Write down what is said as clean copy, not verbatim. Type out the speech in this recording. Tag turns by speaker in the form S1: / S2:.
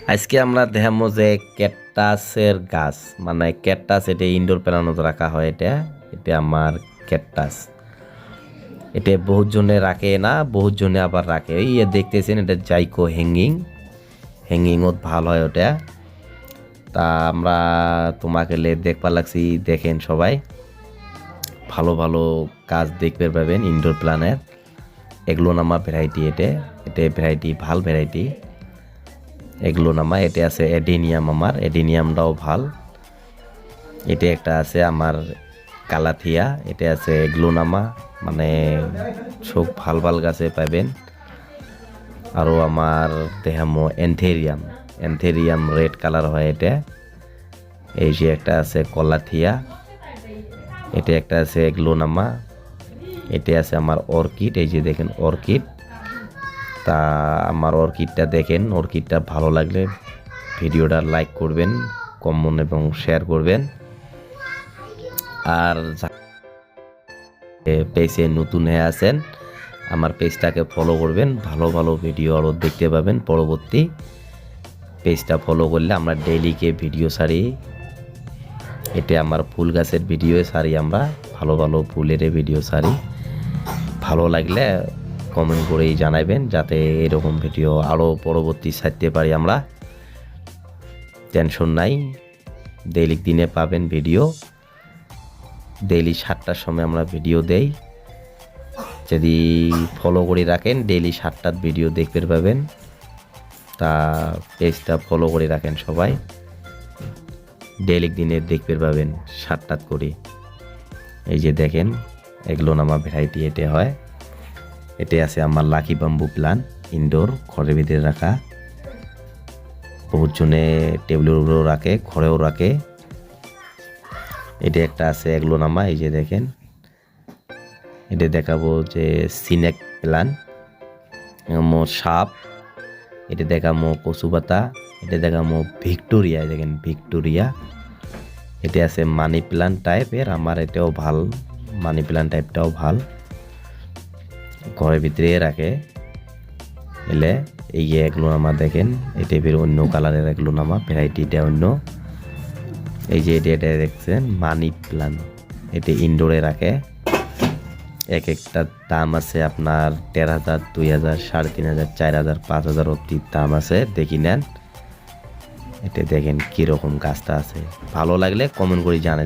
S1: আজকে আমরা দেখাবো যে ক্যাকটাসের গাছ, মানে ক্যাকটাস এটা ইনডোর প্ল্যান্টত রাখা হয়। এটা আমার ক্যাকটাস। এটা বহুত জনে রাখে না, বহুত জনে আবার রাখে। এই দেখতেছেন এটা জাইকো হ্যাঙ্গিংত ভাল হয় ওটা। তা আমরা তোমাকে দেখবা লাগছি, দেখেন সবাই ভালো ভালো কাজ দেখতে পাবেন ইনডোর প্ল্যানের। এগুলো নামা ভ্যারাইটি, এটা ভ্যারাইটি ভাল ভ্যারাইটি এগুলো নামা। এটা আছে এডেনিয়াম, আমার এডেনিয়ামটাও ভাল। এটা একটা আছে আমার কালাথিয়া, এটা আছে গ্লোনামা, মানে সব ভাল ভাল গাছে পাবেন। আরও আমার দেখামো এনথেরিয়াম রেড কালার হয় এটা। এই যে একটা আছে কলাথিয়া, এটা একটা আছে গ্লোনামা, এটা আছে আমার অর্কিড। এই যে দেখেন অর্কিড। তা আমার অর্কিডটা দেখেন, অর্কিডটা ভালো লাগলে ভিডিওটা লাইক করবেন, কমেন্ট এবং শেয়ার করবেন। আর পেজে নতুন হয়ে আছেন, আমার পেজটাকে ফলো করবেন, ভালো ভালো ভিডিও আরও দেখতে পাবেন পরবর্তী। পেজটা ফলো করলে আমরা ডেইলিকে ভিডিও ছাড়ি। এটা আমার ফুল গাছের ভিডিও ছাড়ি, আমরা ভালো ভালো ফুলের ভিডিও ছাড়ি। ভালো লাগলে কমেন্ট করেই জানাবেন, যাতে এরকম ভিডিও আরও পরবর্তী ছাড়তে পারি আমরা। টেনশন নাই, ডেইলি দিনে পাবেন ভিডিও। ডেইলি 7টার সময় আমরা ভিডিও দেই। যদি ফলো করে রাখেন ডেইলি 7টার ভিডিও দেখতে পাবেন। তা পেজটা ফলো করে রাখেন সবাই, ডেইলি দিনে দেখতে পাবেন 7টাত করে। এই যে দেখেন এগুলো নামা ভ্যারাইটি এটা হয়। এটা আছে আমার লাকি বাম্বু প্ল্যান্ট, ইনডোর ঘরের ভিতরে রাখা। বহুত জনে টেবিলের উপরেও রাখে, ঘরেও রাখে। এটা একটা আছে এগুলো নামা, এই যে দেখেন। এটা দেখাবো যে সিনেক প্ল্যান্ট, মোর সাপ। এটা দেখামো কচু পাতা। এটা দেখামো ভিক্টোরিয়া, দেখেন ভিক্টোরিয়া। এটা আছে মানি প্ল্যান্ট টাইপের, আমার এটাও ভাল, মানি প্ল্যান্ট টাইপটাও ভাল, ঘরের ভিতরে রাখে এলে। এই যে এগুলো নামা দেখেন, এই টাইপের অন্য কালারের এগুলো নামা ভ্যারাইটিটা অন্য। এই যে এটা দেখছেন মানি প্ল্যান্ট, এটা ইনডোরে রাখে। এক একটা দাম আছে আপনার 13,000, 2,000, 3,500, 4,000, 5,000 অব্দি দাম আছে, দেখি নেন। এটা দেখেন কিরকম গাছটা আছে, ভালো লাগলে কমেন্ট করে জানাবেন।